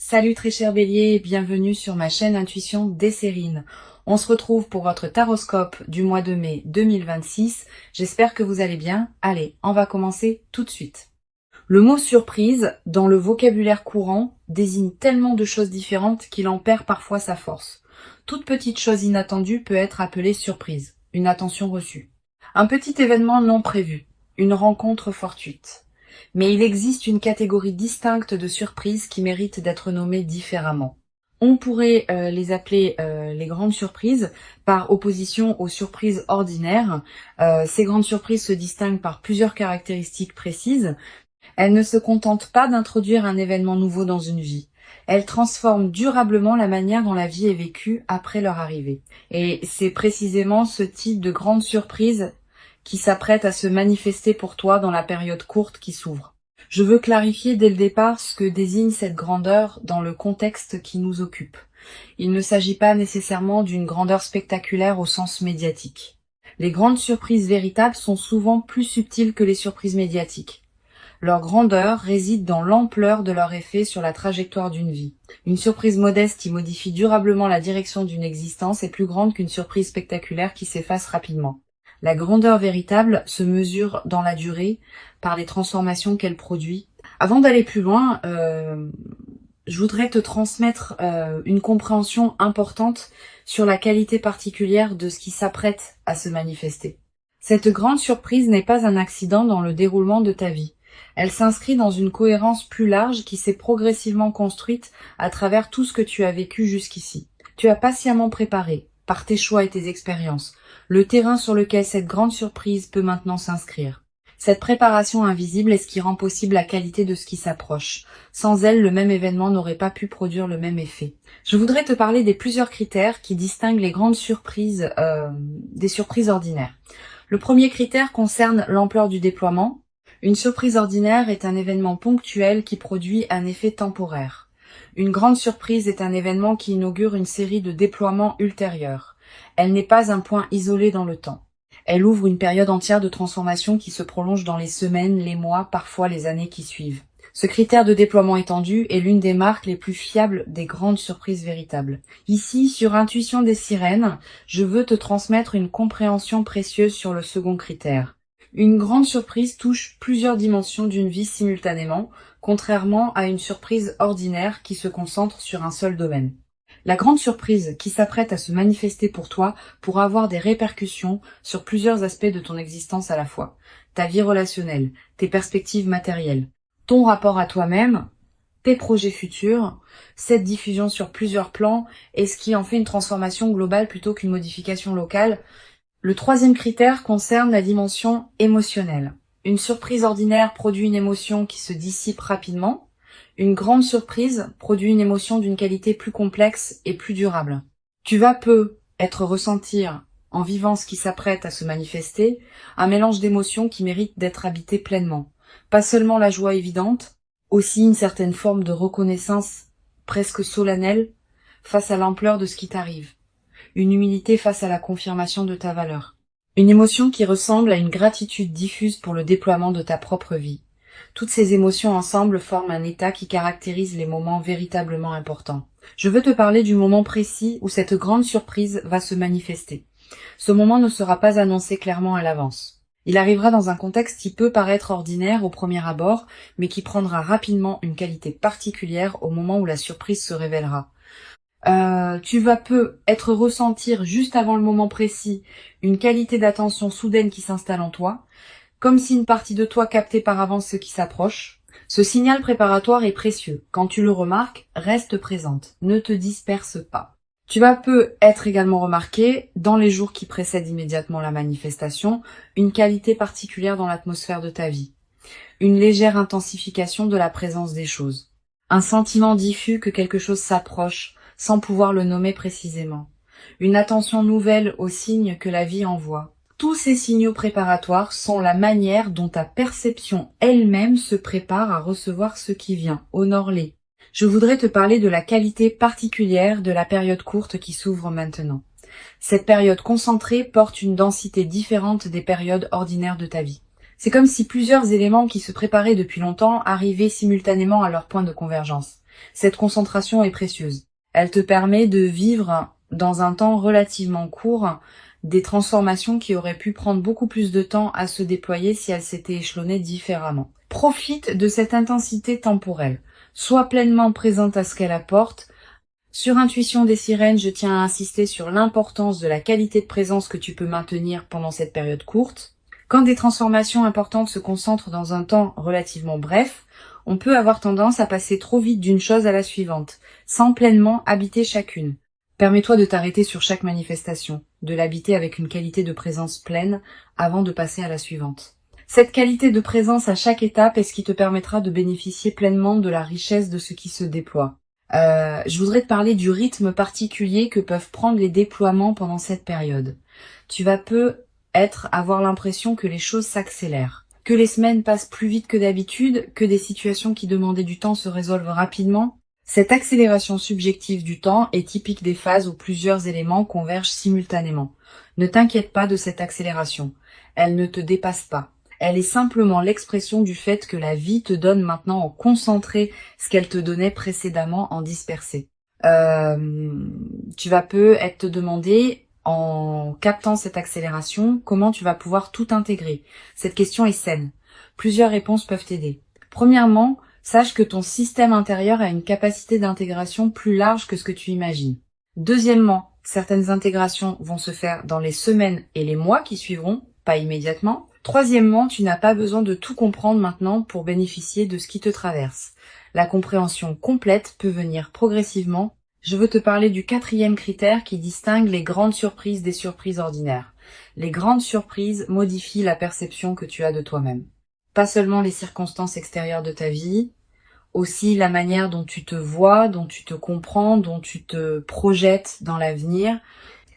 Salut très cher Bélier, bienvenue sur ma chaîne Intuition Desserine. On se retrouve pour votre taroscope du mois de mai 2026. J'espère que vous allez bien. Allez, on va commencer tout de suite. Le mot surprise, dans le vocabulaire courant, désigne tellement de choses différentes qu'il en perd parfois sa force. Toute petite chose inattendue peut être appelée surprise, une attention reçue. Un petit événement non prévu, une rencontre fortuite. Mais il existe une catégorie distincte de surprises qui méritent d'être nommées différemment. On pourrait les appeler les grandes surprises, par opposition aux surprises ordinaires. Ces grandes surprises se distinguent par plusieurs caractéristiques précises. Elles ne se contentent pas d'introduire un événement nouveau dans une vie. Elles transforment durablement la manière dont la vie est vécue après leur arrivée. Et c'est précisément ce type de grande surprise qui s'apprête à se manifester pour toi dans la période courte qui s'ouvre. Je veux clarifier dès le départ ce que désigne cette grandeur dans le contexte qui nous occupe. Il ne s'agit pas nécessairement d'une grandeur spectaculaire au sens médiatique. Les grandes surprises véritables sont souvent plus subtiles que les surprises médiatiques. Leur grandeur réside dans l'ampleur de leur effet sur la trajectoire d'une vie. Une surprise modeste qui modifie durablement la direction d'une existence est plus grande qu'une surprise spectaculaire qui s'efface rapidement. La grandeur véritable se mesure dans la durée par les transformations qu'elle produit. Avant d'aller plus loin, je voudrais te transmettre une compréhension importante sur la qualité particulière de ce qui s'apprête à se manifester. Cette grande surprise n'est pas un accident dans le déroulement de ta vie. Elle s'inscrit dans une cohérence plus large qui s'est progressivement construite à travers tout ce que tu as vécu jusqu'ici. Tu as patiemment préparé, par tes choix et tes expériences, le terrain sur lequel cette grande surprise peut maintenant s'inscrire. Cette préparation invisible est ce qui rend possible la qualité de ce qui s'approche. Sans elle, le même événement n'aurait pas pu produire le même effet. Je voudrais te parler des plusieurs critères qui distinguent les grandes surprises des surprises ordinaires. Le premier critère concerne l'ampleur du déploiement. Une surprise ordinaire est un événement ponctuel qui produit un effet temporaire. Une grande surprise est un événement qui inaugure une série de déploiements ultérieurs. Elle n'est pas un point isolé dans le temps. Elle ouvre une période entière de transformation qui se prolonge dans les semaines, les mois, parfois les années qui suivent. Ce critère de déploiement étendu est l'une des marques les plus fiables des grandes surprises véritables. Ici, sur Intuition des Sirènes, je veux te transmettre une compréhension précieuse sur le second critère. Une grande surprise touche plusieurs dimensions d'une vie simultanément, contrairement à une surprise ordinaire qui se concentre sur un seul domaine. La grande surprise qui s'apprête à se manifester pour toi pourra avoir des répercussions sur plusieurs aspects de ton existence à la fois. Ta vie relationnelle, tes perspectives matérielles, ton rapport à toi-même, tes projets futurs. Cette diffusion sur plusieurs plans est ce qui en fait une transformation globale plutôt qu'une modification locale. Le troisième critère concerne la dimension émotionnelle. Une surprise ordinaire produit une émotion qui se dissipe rapidement. Une grande surprise produit une émotion d'une qualité plus complexe et plus durable. Tu vas ressentir, en vivant ce qui s'apprête à se manifester, un mélange d'émotions qui mérite d'être habité pleinement. Pas seulement la joie évidente, aussi une certaine forme de reconnaissance presque solennelle face à l'ampleur de ce qui t'arrive. Une humilité face à la confirmation de ta valeur. Une émotion qui ressemble à une gratitude diffuse pour le déploiement de ta propre vie. Toutes ces émotions ensemble forment un état qui caractérise les moments véritablement importants. Je veux te parler du moment précis où cette grande surprise va se manifester. Ce moment ne sera pas annoncé clairement à l'avance. Il arrivera dans un contexte qui peut paraître ordinaire au premier abord, mais qui prendra rapidement une qualité particulière au moment où la surprise se révélera. Tu vas ressentir juste avant le moment précis une qualité d'attention soudaine qui s'installe en toi, comme si une partie de toi captait par avance ce qui s'approche. Ce signal préparatoire est précieux. Quand tu le remarques, reste présente, ne te disperse pas. Tu vas être également remarqué, dans les jours qui précèdent immédiatement la manifestation, une qualité particulière dans l'atmosphère de ta vie. Une légère intensification de la présence des choses. Un sentiment diffus que quelque chose s'approche, sans pouvoir le nommer précisément. Une attention nouvelle aux signes que la vie envoie. Tous ces signaux préparatoires sont la manière dont ta perception elle-même se prépare à recevoir ce qui vient. Honore-les. Je voudrais te parler de la qualité particulière de la période courte qui s'ouvre maintenant. Cette période concentrée porte une densité différente des périodes ordinaires de ta vie. C'est comme si plusieurs éléments qui se préparaient depuis longtemps arrivaient simultanément à leur point de convergence. Cette concentration est précieuse. Elle te permet de vivre dans un temps relativement court des transformations qui auraient pu prendre beaucoup plus de temps à se déployer si elles s'étaient échelonnées différemment. Profite de cette intensité temporelle. Sois pleinement présente à ce qu'elle apporte. Sur Intuition des sirènes, je tiens à insister sur l'importance de la qualité de présence que tu peux maintenir pendant cette période courte. Quand des transformations importantes se concentrent dans un temps relativement bref, on peut avoir tendance à passer trop vite d'une chose à la suivante, sans pleinement habiter chacune. Permets-toi de t'arrêter sur chaque manifestation, de l'habiter avec une qualité de présence pleine avant de passer à la suivante. Cette qualité de présence à chaque étape est ce qui te permettra de bénéficier pleinement de la richesse de ce qui se déploie. Je voudrais te parler du rythme particulier que peuvent prendre les déploiements pendant cette période. Tu vas avoir l'impression que les choses s'accélèrent, que les semaines passent plus vite que d'habitude, que des situations qui demandaient du temps se résolvent rapidement. Cette accélération subjective du temps est typique des phases où plusieurs éléments convergent simultanément. Ne t'inquiète pas de cette accélération. Elle ne te dépasse pas. Elle est simplement l'expression du fait que la vie te donne maintenant en concentré ce qu'elle te donnait précédemment en dispersé. Tu vas peut-être te demander, en captant cette accélération, comment tu vas pouvoir tout intégrer. Cette question est saine. Plusieurs réponses peuvent t'aider. Premièrement, sache que ton système intérieur a une capacité d'intégration plus large que ce que tu imagines. Deuxièmement, certaines intégrations vont se faire dans les semaines et les mois qui suivront, pas immédiatement. Troisièmement, tu n'as pas besoin de tout comprendre maintenant pour bénéficier de ce qui te traverse. La compréhension complète peut venir progressivement. Je veux te parler du 4e critère qui distingue les grandes surprises des surprises ordinaires. Les grandes surprises modifient la perception que tu as de toi-même. Pas seulement les circonstances extérieures de ta vie, aussi la manière dont tu te vois, dont tu te comprends, dont tu te projettes dans l'avenir.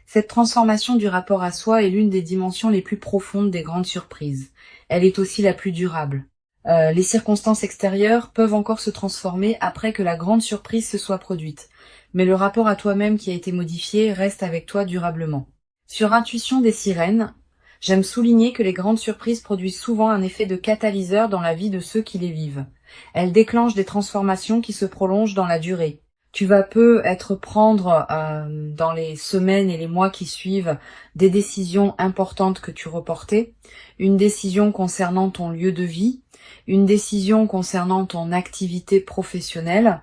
Cette transformation du rapport à soi est l'une des dimensions les plus profondes des grandes surprises. Elle est aussi la plus durable. Les circonstances extérieures peuvent encore se transformer après que la grande surprise se soit produite. Mais le rapport à toi-même qui a été modifié reste avec toi durablement. Sur Intuition des sirènes, j'aime souligner que les grandes surprises produisent souvent un effet de catalyseur dans la vie de ceux qui les vivent. Elles déclenchent des transformations qui se prolongent dans la durée. Tu vas peut-être prendre dans les semaines et les mois qui suivent des décisions importantes que tu reportais, une décision concernant ton lieu de vie, une décision concernant ton activité professionnelle,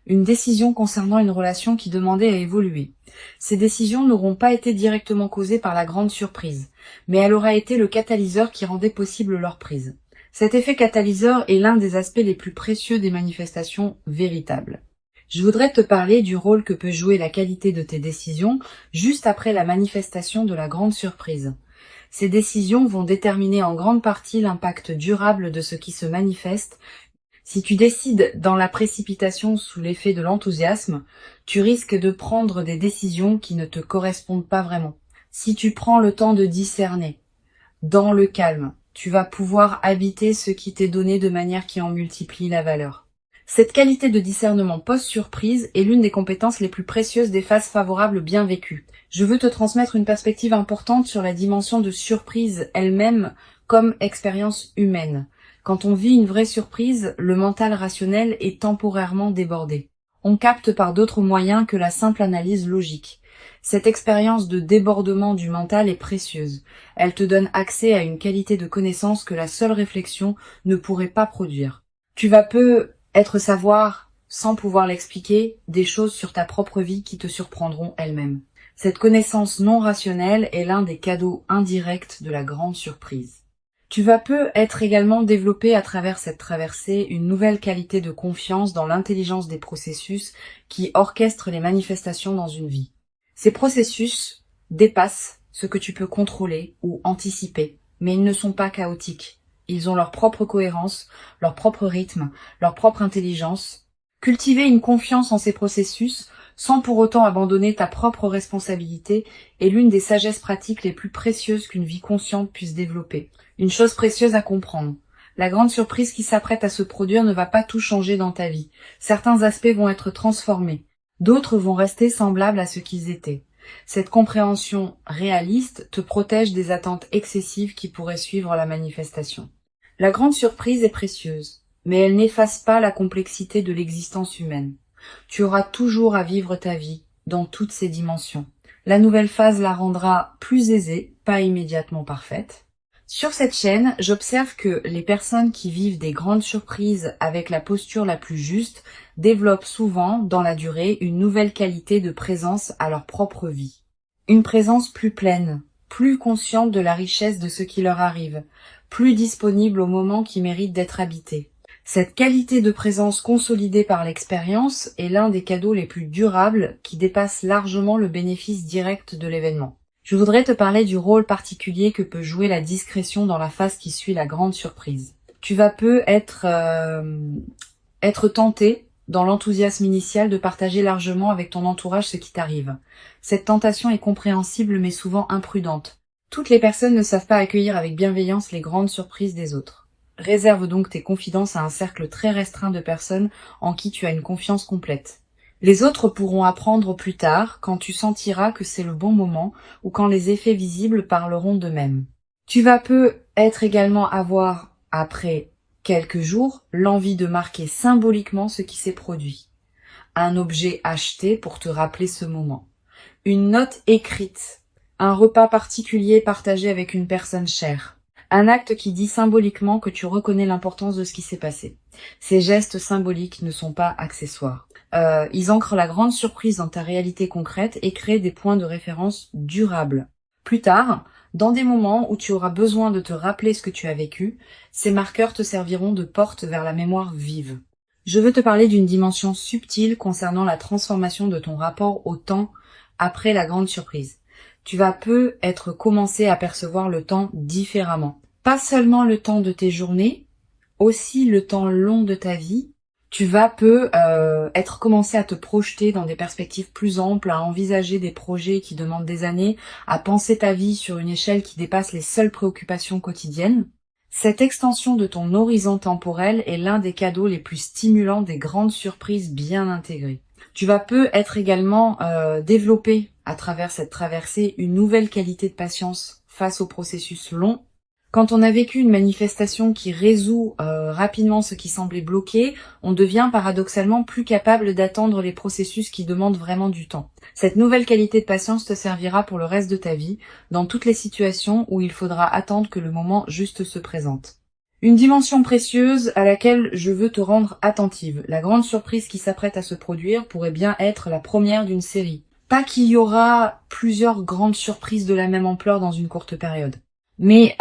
une décision concernant une relation qui demandait à évoluer. Ces décisions n'auront pas été directement causées par la grande surprise, mais elle aura été le catalyseur qui rendait possible leur prise. Cet effet catalyseur est l'un des aspects les plus précieux des manifestations véritables. Je voudrais te parler du rôle que peut jouer la qualité de tes décisions juste après la manifestation de la grande surprise. Ces décisions vont déterminer en grande partie l'impact durable de ce qui se manifeste. Si tu décides dans la précipitation sous l'effet de l'enthousiasme, tu risques de prendre des décisions qui ne te correspondent pas vraiment. Si tu prends le temps de discerner, dans le calme, tu vas pouvoir habiter ce qui t'est donné de manière qui en multiplie la valeur. Cette qualité de discernement post-surprise est l'une des compétences les plus précieuses des phases favorables bien vécues. Je veux te transmettre une perspective importante sur la dimension de surprise elle-même comme expérience humaine. Quand on vit une vraie surprise, le mental rationnel est temporairement débordé. On capte par d'autres moyens que la simple analyse logique. Cette expérience de débordement du mental est précieuse. Elle te donne accès à une qualité de connaissance que la seule réflexion ne pourrait pas produire. Tu vas peut-être savoir, sans pouvoir l'expliquer, des choses sur ta propre vie qui te surprendront elles-mêmes. Cette connaissance non rationnelle est l'un des cadeaux indirects de la grande surprise. Tu vas peut-être également développer à travers cette traversée une nouvelle qualité de confiance dans l'intelligence des processus qui orchestrent les manifestations dans une vie. Ces processus dépassent ce que tu peux contrôler ou anticiper, mais ils ne sont pas chaotiques. Ils ont leur propre cohérence, leur propre rythme, leur propre intelligence. Cultiver une confiance en ces processus, sans pour autant abandonner ta propre responsabilité, est l'une des sagesses pratiques les plus précieuses qu'une vie consciente puisse développer. Une chose précieuse à comprendre. La grande surprise qui s'apprête à se produire ne va pas tout changer dans ta vie. Certains aspects vont être transformés. D'autres vont rester semblables à ce qu'ils étaient. Cette compréhension réaliste te protège des attentes excessives qui pourraient suivre la manifestation. La grande surprise est précieuse, mais elles n'effacent pas la complexité de l'existence humaine. Tu auras toujours à vivre ta vie dans toutes ses dimensions. La nouvelle phase la rendra plus aisée, pas immédiatement parfaite. Sur cette chaîne, j'observe que les personnes qui vivent des grandes surprises avec la posture la plus juste développent souvent, dans la durée, une nouvelle qualité de présence à leur propre vie. Une présence plus pleine, plus consciente de la richesse de ce qui leur arrive, plus disponible au moment qui mérite d'être habité. Cette qualité de présence consolidée par l'expérience est l'un des cadeaux les plus durables qui dépasse largement le bénéfice direct de l'événement. Je voudrais te parler du rôle particulier que peut jouer la discrétion dans la phase qui suit la grande surprise. Tu vas peu être tenté, dans l'enthousiasme initial, de partager largement avec ton entourage ce qui t'arrive. Cette tentation est compréhensible mais souvent imprudente. Toutes les personnes ne savent pas accueillir avec bienveillance les grandes surprises des autres. Réserve donc tes confidences à un cercle très restreint de personnes en qui tu as une confiance complète. Les autres pourront apprendre plus tard, quand tu sentiras que c'est le bon moment ou quand les effets visibles parleront d'eux-mêmes. Tu vas peu être également avoir, après quelques jours, l'envie de marquer symboliquement ce qui s'est produit. Un objet acheté pour te rappeler ce moment. Une note écrite. Un repas particulier partagé avec une personne chère. Un acte qui dit symboliquement que tu reconnais l'importance de ce qui s'est passé. Ces gestes symboliques ne sont pas accessoires. Ils ancrent la grande surprise dans ta réalité concrète et créent des points de référence durables. Plus tard, dans des moments où tu auras besoin de te rappeler ce que tu as vécu, ces marqueurs te serviront de porte vers la mémoire vive. Je veux te parler d'une dimension subtile concernant la transformation de ton rapport au temps après la grande surprise. Tu vas peu être commencé à percevoir le temps différemment. Pas seulement le temps de tes journées, aussi le temps long de ta vie. Tu vas peu être commencé à te projeter dans des perspectives plus amples, à envisager des projets qui demandent des années, à penser ta vie sur une échelle qui dépasse les seules préoccupations quotidiennes. Cette extension de ton horizon temporel est l'un des cadeaux les plus stimulants des grandes surprises bien intégrées. Tu vas peu être également développé à travers cette traversée une nouvelle qualité de patience face au processus long. Quand on a vécu une manifestation qui résout rapidement ce qui semblait bloqué, on devient paradoxalement plus capable d'attendre les processus qui demandent vraiment du temps. Cette nouvelle qualité de patience te servira pour le reste de ta vie, dans toutes les situations où il faudra attendre que le moment juste se présente. Une dimension précieuse à laquelle je veux te rendre attentive. La grande surprise qui s'apprête à se produire pourrait bien être la première d'une série. Pas qu'il y aura plusieurs grandes surprises de la même ampleur dans une courte période. Mais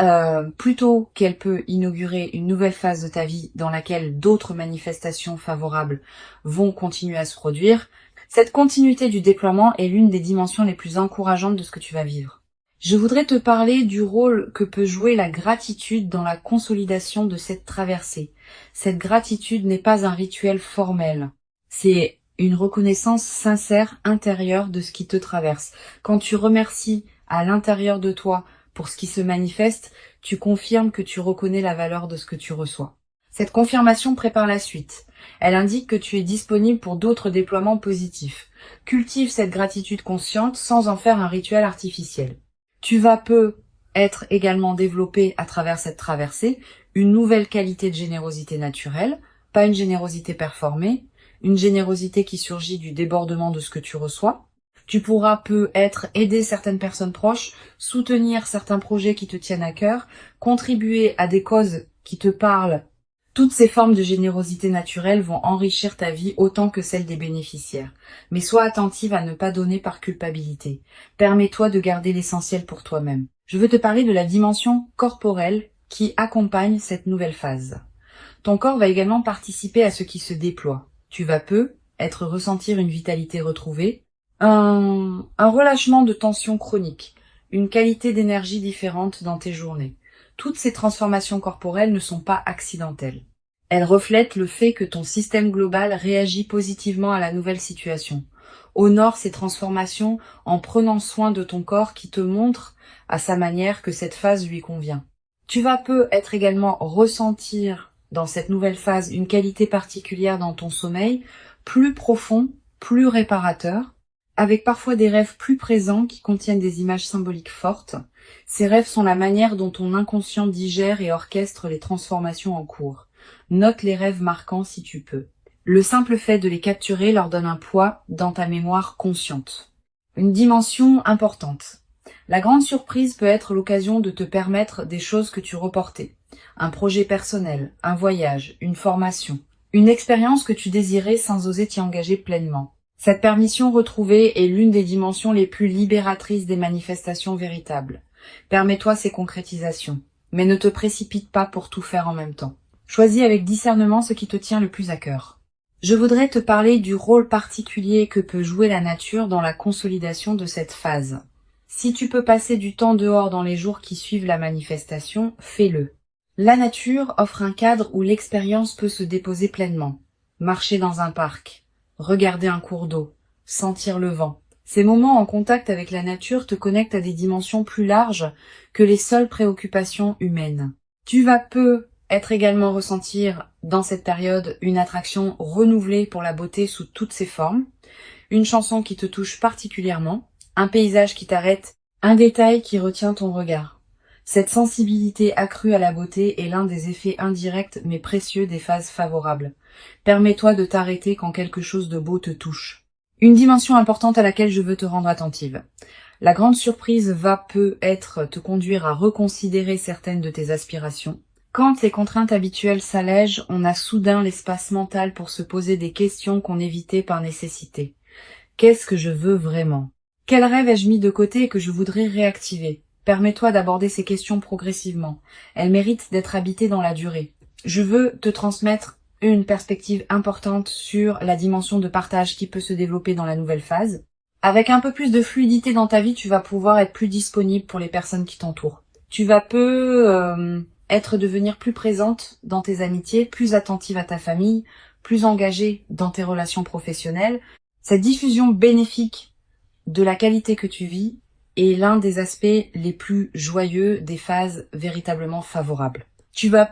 plutôt qu'elle peut inaugurer une nouvelle phase de ta vie dans laquelle d'autres manifestations favorables vont continuer à se produire, cette continuité du déploiement est l'une des dimensions les plus encourageantes de ce que tu vas vivre. Je voudrais te parler du rôle que peut jouer la gratitude dans la consolidation de cette traversée. Cette gratitude n'est pas un rituel formel, c'est une reconnaissance sincère intérieure de ce qui te traverse. Quand tu remercies à l'intérieur de toi pour ce qui se manifeste, tu confirmes que tu reconnais la valeur de ce que tu reçois. Cette confirmation prépare la suite. Elle indique que tu es disponible pour d'autres déploiements positifs. Cultive cette gratitude consciente sans en faire un rituel artificiel. Tu vas peu être également développé à travers cette traversée une nouvelle qualité de générosité naturelle, pas une générosité performée, une générosité qui surgit du débordement de ce que tu reçois. Tu pourras peu être aider certaines personnes proches, soutenir certains projets qui te tiennent à cœur, contribuer à des causes qui te parlent. Toutes ces formes de générosité naturelle vont enrichir ta vie autant que celle des bénéficiaires. Mais sois attentive à ne pas donner par culpabilité. Permets-toi de garder l'essentiel pour toi-même. Je veux te parler de la dimension corporelle qui accompagne cette nouvelle phase. Ton corps va également participer à ce qui se déploie. Tu vas peu ressentir une vitalité retrouvée, un relâchement de tension chronique, une qualité d'énergie différente dans tes journées. Toutes ces transformations corporelles ne sont pas accidentelles. Elles reflètent le fait que ton système global réagit positivement à la nouvelle situation. Honore ces transformations en prenant soin de ton corps qui te montre à sa manière que cette phase lui convient. Tu vas peu également ressentir dans cette nouvelle phase une qualité particulière dans ton sommeil, plus profond, plus réparateur, avec parfois des rêves plus présents qui contiennent des images symboliques fortes. Ces rêves sont la manière dont ton inconscient digère et orchestre les transformations en cours. Note les rêves marquants si tu peux. Le simple fait de les capturer leur donne un poids dans ta mémoire consciente. Une dimension importante. La grande surprise peut être l'occasion de te permettre des choses que tu reportais. Un projet personnel, un voyage, une formation, une expérience que tu désirais sans oser t'y engager pleinement. Cette permission retrouvée est l'une des dimensions les plus libératrices des manifestations véritables. Permets-toi ces concrétisations, mais ne te précipite pas pour tout faire en même temps. Choisis avec discernement ce qui te tient le plus à cœur. Je voudrais te parler du rôle particulier que peut jouer la nature dans la consolidation de cette phase. Si tu peux passer du temps dehors dans les jours qui suivent la manifestation, fais-le. La nature offre un cadre où l'expérience peut se déposer pleinement. Marcher dans un parc, regarder un cours d'eau, sentir le vent. Ces moments en contact avec la nature te connectent à des dimensions plus larges que les seules préoccupations humaines. Tu vas être également ressentir dans cette période une attraction renouvelée pour la beauté sous toutes ses formes, une chanson qui te touche particulièrement, un paysage qui t'arrête, un détail qui retient ton regard. Cette sensibilité accrue à la beauté est l'un des effets indirects mais précieux des phases favorables. Permets-toi de t'arrêter quand quelque chose de beau te touche. Une dimension importante à laquelle je veux te rendre attentive. La grande surprise va peut-être te conduire à reconsidérer certaines de tes aspirations. Quand les contraintes habituelles s'allègent, on a soudain l'espace mental pour se poser des questions qu'on évitait par nécessité. Qu'est-ce que je veux vraiment? Quel rêve ai-je mis de côté et que je voudrais réactiver? Permets-toi d'aborder ces questions progressivement. Elles méritent d'être habitées dans la durée. Je veux te transmettre une perspective importante sur la dimension de partage qui peut se développer dans la nouvelle phase. Avec un peu plus de fluidité dans ta vie, tu vas pouvoir être plus disponible pour les personnes qui t'entourent. Tu vas devenir plus présente dans tes amitiés, plus attentive à ta famille, plus engagée dans tes relations professionnelles. Cette diffusion bénéfique de la qualité que tu vis est l'un des aspects les plus joyeux des phases véritablement favorables. Tu vas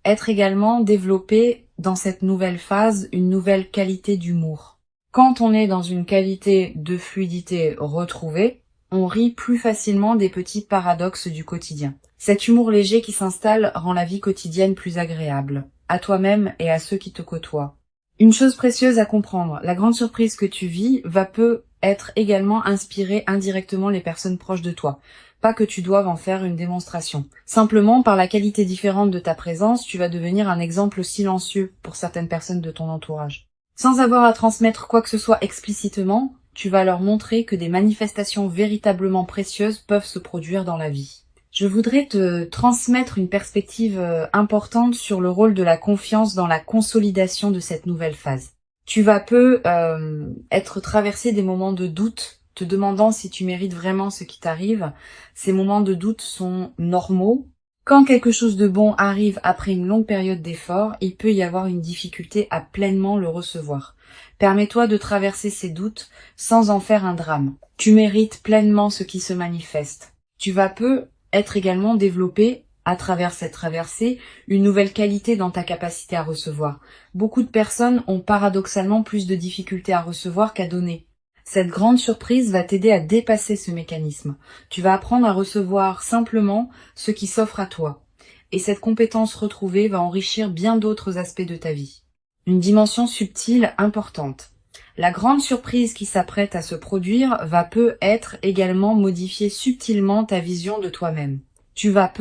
être également développé dans cette nouvelle phase une nouvelle qualité d'humour. Quand on est dans une qualité de fluidité retrouvée, on rit plus facilement des petits paradoxes du quotidien. Cet humour léger qui s'installe rend la vie quotidienne plus agréable, à toi-même et à ceux qui te côtoient. Une chose précieuse à comprendre, la grande surprise que tu vis va être également inspirer indirectement les personnes proches de toi. Pas que tu doives en faire une démonstration. Simplement, par la qualité différente de ta présence, tu vas devenir un exemple silencieux pour certaines personnes de ton entourage. Sans avoir à transmettre quoi que ce soit explicitement, tu vas leur montrer que des manifestations véritablement précieuses peuvent se produire dans la vie. Je voudrais te transmettre une perspective importante sur le rôle de la confiance dans la consolidation de cette nouvelle phase. Tu vas être traversé des moments de doute, te demandant si tu mérites vraiment ce qui t'arrive. Ces moments de doute sont normaux. Quand quelque chose de bon arrive après une longue période d'effort, il peut y avoir une difficulté à pleinement le recevoir. Permets-toi de traverser ces doutes sans en faire un drame. Tu mérites pleinement ce qui se manifeste. Tu vas être également développé, à travers cette traversée, une nouvelle qualité dans ta capacité à recevoir. Beaucoup de personnes ont paradoxalement plus de difficultés à recevoir qu'à donner. Cette grande surprise va t'aider à dépasser ce mécanisme. Tu vas apprendre à recevoir simplement ce qui s'offre à toi. Et cette compétence retrouvée va enrichir bien d'autres aspects de ta vie. Une dimension subtile importante. La grande surprise qui s'apprête à se produire va être également modifier subtilement ta vision de toi-même. Tu vas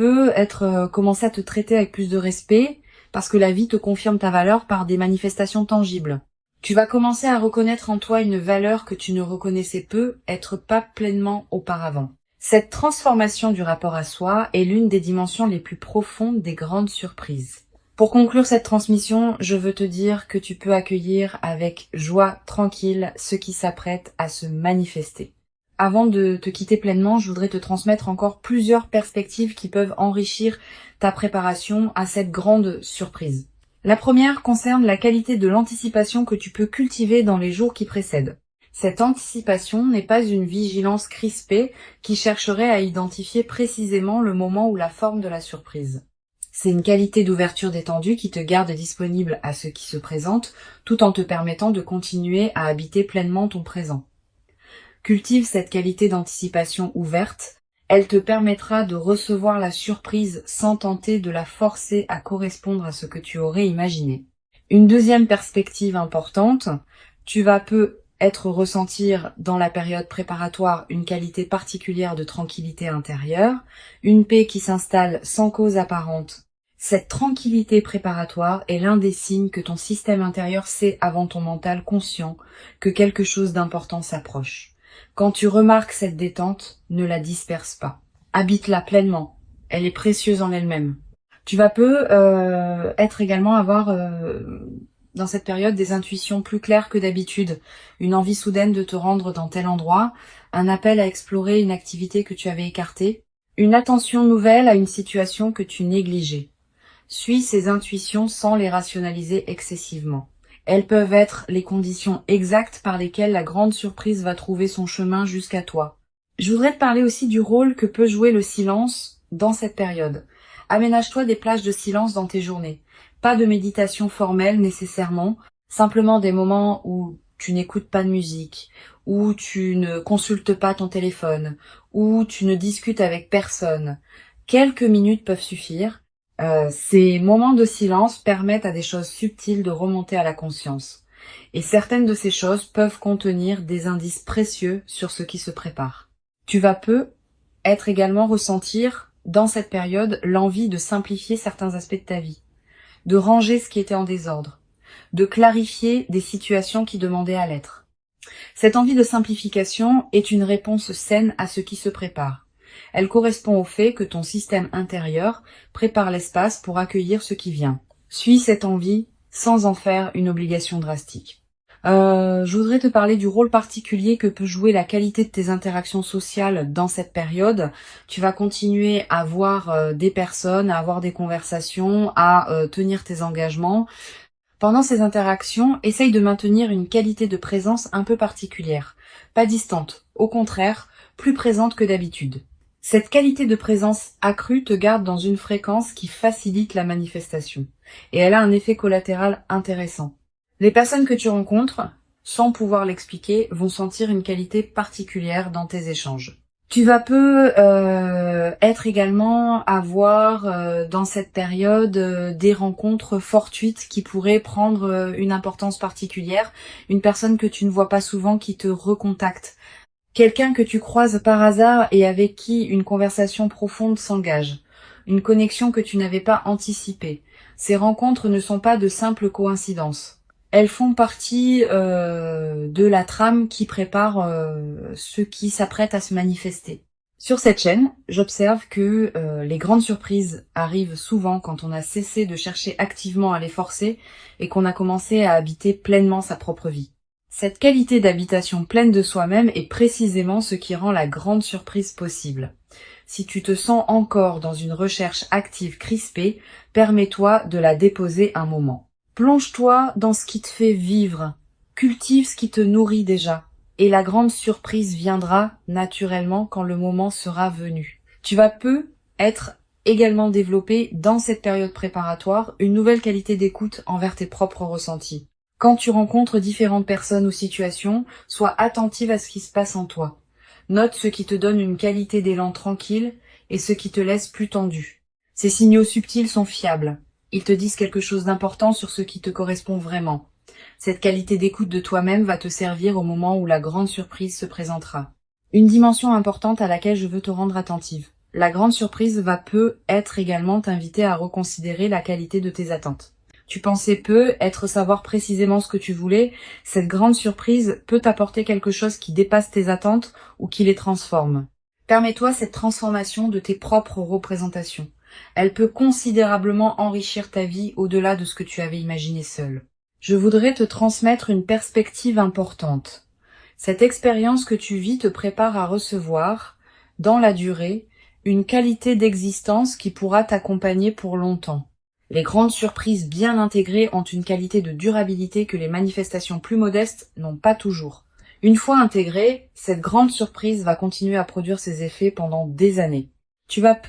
commencer à te traiter avec plus de respect parce que la vie te confirme ta valeur par des manifestations tangibles. Tu vas commencer à reconnaître en toi une valeur que tu ne reconnaissais être pas pleinement auparavant. Cette transformation du rapport à soi est l'une des dimensions les plus profondes des grandes surprises. Pour conclure cette transmission, je veux te dire que tu peux accueillir avec joie tranquille ce qui s'apprête à se manifester. Avant de te quitter pleinement, je voudrais te transmettre encore plusieurs perspectives qui peuvent enrichir ta préparation à cette grande surprise. La première concerne la qualité de l'anticipation que tu peux cultiver dans les jours qui précèdent. Cette anticipation n'est pas une vigilance crispée qui chercherait à identifier précisément le moment ou la forme de la surprise. C'est une qualité d'ouverture détendue qui te garde disponible à ce qui se présente, tout en te permettant de continuer à habiter pleinement ton présent. Cultive cette qualité d'anticipation ouverte. Elle te permettra de recevoir la surprise sans tenter de la forcer à correspondre à ce que tu aurais imaginé. Une deuxième perspective importante, tu vas peut-être ressentir dans la période préparatoire une qualité particulière de tranquillité intérieure, une paix qui s'installe sans cause apparente. Cette tranquillité préparatoire est l'un des signes que ton système intérieur sait avant ton mental conscient que quelque chose d'important s'approche. Quand tu remarques cette détente, ne la disperse pas. Habite-la pleinement. Elle est précieuse en elle-même. Tu vas être également avoir dans cette période des intuitions plus claires que d'habitude, une envie soudaine de te rendre dans tel endroit, un appel à explorer une activité que tu avais écartée, une attention nouvelle à une situation que tu négligeais. Suis ces intuitions sans les rationaliser excessivement. Elles peuvent être les conditions exactes par lesquelles la grande surprise va trouver son chemin jusqu'à toi. Je voudrais te parler aussi du rôle que peut jouer le silence dans cette période. Aménage-toi des plages de silence dans tes journées. Pas de méditation formelle nécessairement, simplement des moments où tu n'écoutes pas de musique, où tu ne consultes pas ton téléphone, où tu ne discutes avec personne. Quelques minutes peuvent suffire. Ces moments de silence permettent à des choses subtiles de remonter à la conscience. Et certaines de ces choses peuvent contenir des indices précieux sur ce qui se prépare. Tu vas être également ressentir dans cette période l'envie de simplifier certains aspects de ta vie, de ranger ce qui était en désordre, de clarifier des situations qui demandaient à l'être. Cette envie de simplification est une réponse saine à ce qui se prépare. Elle correspond au fait que ton système intérieur prépare l'espace pour accueillir ce qui vient. Suis cette envie sans en faire une obligation drastique. Je voudrais te parler du rôle particulier que peut jouer la qualité de tes interactions sociales dans cette période. Tu vas continuer à voir des personnes, à avoir des conversations, à tenir tes engagements. Pendant ces interactions, essaye de maintenir une qualité de présence un peu particulière. Pas distante, au contraire, plus présente que d'habitude. Cette qualité de présence accrue te garde dans une fréquence qui facilite la manifestation. Et elle a un effet collatéral intéressant. Les personnes que tu rencontres, sans pouvoir l'expliquer, vont sentir une qualité particulière dans tes échanges. Tu vas être également avoir dans cette période des rencontres fortuites qui pourraient prendre une importance particulière. Une personne que tu ne vois pas souvent qui te recontacte. Quelqu'un que tu croises par hasard et avec qui une conversation profonde s'engage. Une connexion que tu n'avais pas anticipée. Ces rencontres ne sont pas de simples coïncidences. Elles font partie de la trame qui prépare ce qui s'apprête à se manifester. Sur cette chaîne, j'observe que les grandes surprises arrivent souvent quand on a cessé de chercher activement à les forcer et qu'on a commencé à habiter pleinement sa propre vie. Cette qualité d'habitation pleine de soi-même est précisément ce qui rend la grande surprise possible. Si tu te sens encore dans une recherche active crispée, permets-toi de la déposer un moment. Plonge-toi dans ce qui te fait vivre, cultive ce qui te nourrit déjà, et la grande surprise viendra naturellement quand le moment sera venu. Tu vas être également développé dans cette période préparatoire une nouvelle qualité d'écoute envers tes propres ressentis. Quand tu rencontres différentes personnes ou situations, sois attentive à ce qui se passe en toi. Note ce qui te donne une qualité d'élan tranquille et ce qui te laisse plus tendu. Ces signaux subtils sont fiables. Ils te disent quelque chose d'important sur ce qui te correspond vraiment. Cette qualité d'écoute de toi-même va te servir au moment où la grande surprise se présentera. Une dimension importante à laquelle je veux te rendre attentive. La grande surprise va être également t'inviter à reconsidérer la qualité de tes attentes. Tu pensais savoir précisément ce que tu voulais, cette grande surprise peut t'apporter quelque chose qui dépasse tes attentes ou qui les transforme. Permets-toi cette transformation de tes propres représentations. Elle peut considérablement enrichir ta vie au-delà de ce que tu avais imaginé seul. Je voudrais te transmettre une perspective importante. Cette expérience que tu vis te prépare à recevoir, dans la durée, une qualité d'existence qui pourra t'accompagner pour longtemps. Les grandes surprises bien intégrées ont une qualité de durabilité que les manifestations plus modestes n'ont pas toujours. Une fois intégrée, cette grande surprise va continuer à produire ses effets pendant des années. Tu vas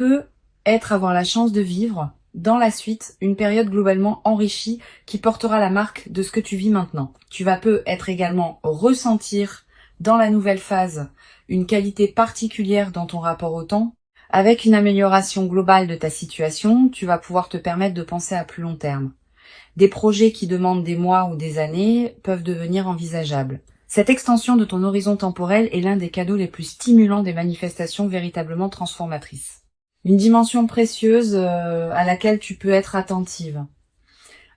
avoir la chance de vivre, dans la suite, une période globalement enrichie qui portera la marque de ce que tu vis maintenant. Tu vas être également ressentir dans la nouvelle phase, une qualité particulière dans ton rapport au temps. Avec une amélioration globale de ta situation, tu vas pouvoir te permettre de penser à plus long terme. Des projets qui demandent des mois ou des années peuvent devenir envisageables. Cette extension de ton horizon temporel est l'un des cadeaux les plus stimulants des manifestations véritablement transformatrices. Une dimension précieuse à laquelle tu peux être attentive.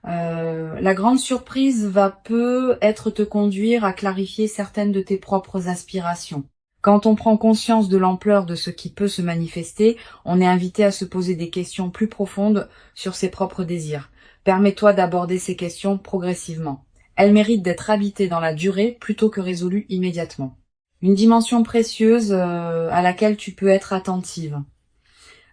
La grande surprise va peut-être te conduire à clarifier certaines de tes propres aspirations. Quand on prend conscience de l'ampleur de ce qui peut se manifester, on est invité à se poser des questions plus profondes sur ses propres désirs. Permets-toi d'aborder ces questions progressivement. Elles méritent d'être habitées dans la durée plutôt que résolues immédiatement. Une dimension précieuse à laquelle tu peux être attentive.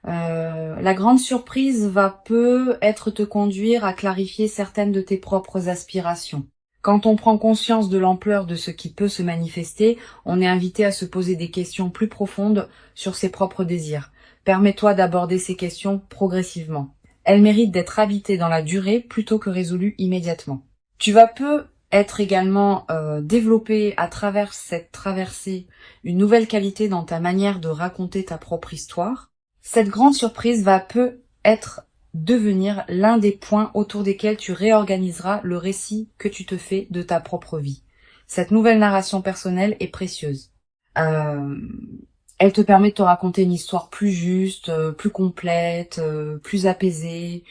La grande surprise va peut-être te conduire à clarifier certaines de tes propres aspirations. Quand on prend conscience de l'ampleur de ce qui peut se manifester, on est invité à se poser des questions plus profondes sur ses propres désirs. Permets-toi d'aborder ces questions progressivement. Elles méritent d'être habitées dans la durée plutôt que résolues immédiatement. Tu vas être également développer à travers cette traversée une nouvelle qualité dans ta manière de raconter ta propre histoire. Cette grande surprise va peut-être devenir l'un des points autour desquels tu réorganiseras le récit que tu te fais de ta propre vie. Cette nouvelle narration personnelle est précieuse. Elle te permet de te raconter une histoire plus juste, plus complète, plus apaisée.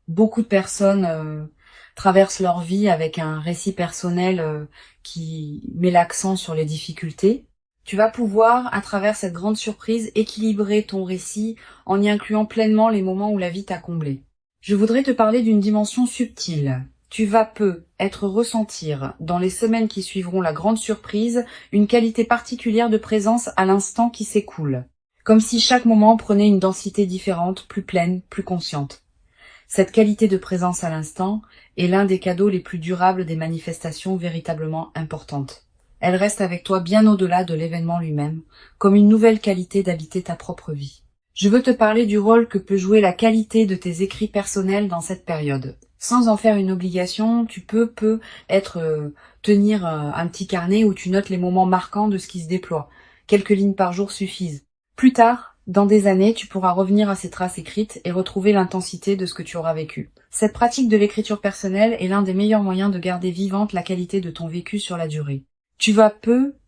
Beaucoup de personnes traversent leur vie avec un récit personnel qui met l'accent sur les difficultés. Tu vas pouvoir, à travers cette grande surprise, équilibrer ton récit en y incluant pleinement les moments où la vie t'a comblé. Je voudrais te parler d'une dimension subtile. Tu vas être ressentir, dans les semaines qui suivront la grande surprise, une qualité particulière de présence à l'instant qui s'écoule. Comme si chaque moment prenait une densité différente, plus pleine, plus consciente. Cette qualité de présence à l'instant est l'un des cadeaux les plus durables des manifestations véritablement importantes. Elle reste avec toi bien au-delà de l'événement lui-même, comme une nouvelle qualité d'habiter ta propre vie. Je veux te parler du rôle que peut jouer la qualité de tes écrits personnels dans cette période. Sans en faire une obligation, tu peux tenir un petit carnet où tu notes les moments marquants de ce qui se déploie. Quelques lignes par jour suffisent. Plus tard, dans des années, tu pourras revenir à ces traces écrites et retrouver l'intensité de ce que tu auras vécu. Cette pratique de l'écriture personnelle est l'un des meilleurs moyens de garder vivante la qualité de ton vécu sur la durée. Tu vas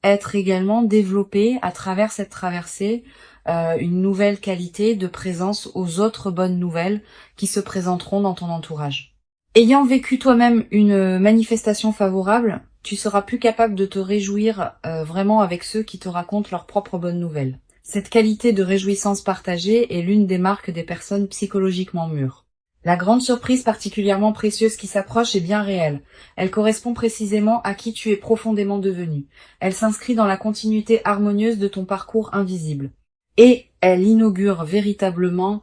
être également développé à travers cette traversée une nouvelle qualité de présence aux autres bonnes nouvelles qui se présenteront dans ton entourage. Ayant vécu toi-même une manifestation favorable, tu seras plus capable de te réjouir vraiment avec ceux qui te racontent leurs propres bonnes nouvelles. Cette qualité de réjouissance partagée est l'une des marques des personnes psychologiquement mûres. La grande surprise particulièrement précieuse qui s'approche est bien réelle. Elle correspond précisément à qui tu es profondément devenu. Elle s'inscrit dans la continuité harmonieuse de ton parcours invisible. Et elle inaugure véritablement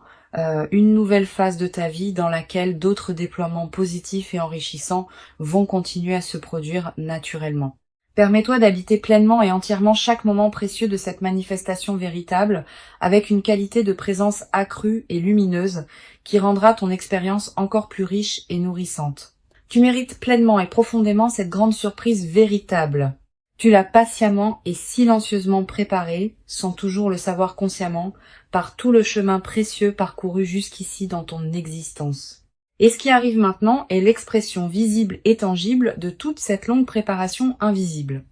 une nouvelle phase de ta vie dans laquelle d'autres déploiements positifs et enrichissants vont continuer à se produire naturellement. Permets-toi d'habiter pleinement et entièrement chaque moment précieux de cette manifestation véritable avec une qualité de présence accrue et lumineuse qui rendra ton expérience encore plus riche et nourrissante. Tu mérites pleinement et profondément cette grande surprise véritable. Tu l'as patiemment et silencieusement préparée, sans toujours le savoir consciemment, par tout le chemin précieux parcouru jusqu'ici dans ton existence. Et ce qui arrive maintenant est l'expression visible et tangible de toute cette longue préparation invisible.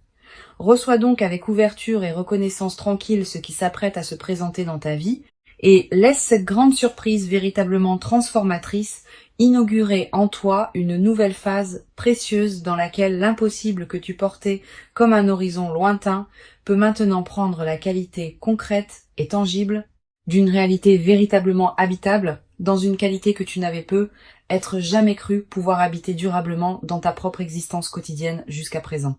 Reçois donc avec ouverture et reconnaissance tranquille ce qui s'apprête à se présenter dans ta vie, et laisse cette grande surprise véritablement transformatrice inaugurer en toi une nouvelle phase précieuse dans laquelle l'impossible que tu portais comme un horizon lointain peut maintenant prendre la qualité concrète et tangible d'une réalité véritablement habitable dans une qualité que tu n'avais être jamais cru pouvoir habiter durablement dans ta propre existence quotidienne jusqu'à présent.